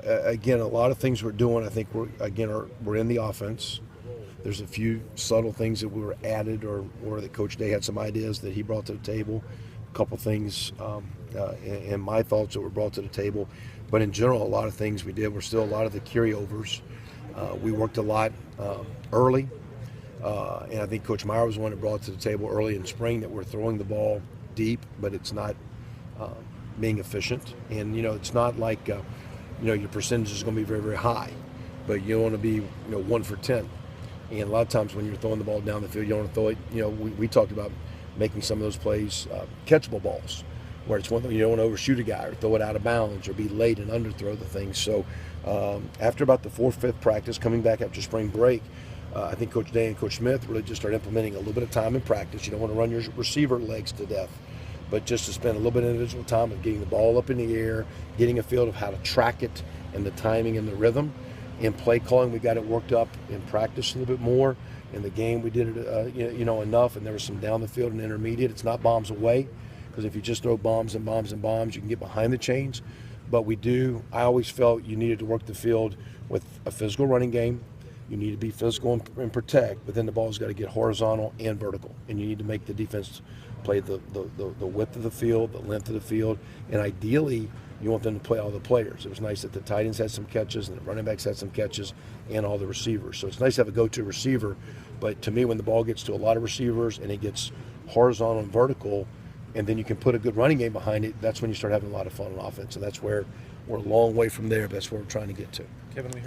again, a lot of things we're doing, I think we're in the offense. There's a few subtle things that were added or that Coach Day had some ideas that he brought to the table. A couple things and my thoughts that were brought to the table. But in general, a lot of things we did were still a lot of the carryovers. We worked a lot early. And I think Coach Meyer was the one that brought to the table early in spring that we're throwing the ball deep, but it's not being efficient. And, it's not like, your percentage is going to be very, very high, but you don't want to be, 1 for 10. And a lot of times when you're throwing the ball down the field, you don't want to throw it, we talked about making some of those plays catchable balls, where it's one thing you don't want to overshoot a guy or throw it out of bounds or be late and underthrow the thing. So after about the 4th, 5th practice, coming back after spring break, I think Coach Day and Coach Smith really just started implementing a little bit of time in practice. You don't want to run your receiver legs to death, but just to spend a little bit of individual time of getting the ball up in the air, getting a feel of how to track it and the timing and the rhythm. In play calling, we got it worked up in practice a little bit more. In the game, we did it, enough, and there was some down the field and intermediate. It's not bombs away, because if you just throw bombs and bombs and bombs, you can get behind the chains. But I always felt you needed to work the field with a physical running game. You need to be physical and protect, but then the ball's got to get horizontal and vertical, and you need to make the defense play the width of the field, the length of the field, and ideally you want them to play all the players. It was nice that the tight ends had some catches and the running backs had some catches and all the receivers. So it's nice to have a go-to receiver, but to me when the ball gets to a lot of receivers and it gets horizontal and vertical, and then you can put a good running game behind it, that's when you start having a lot of fun on offense. And that's where we're a long way from there, but that's where we're trying to get to. Kevin, we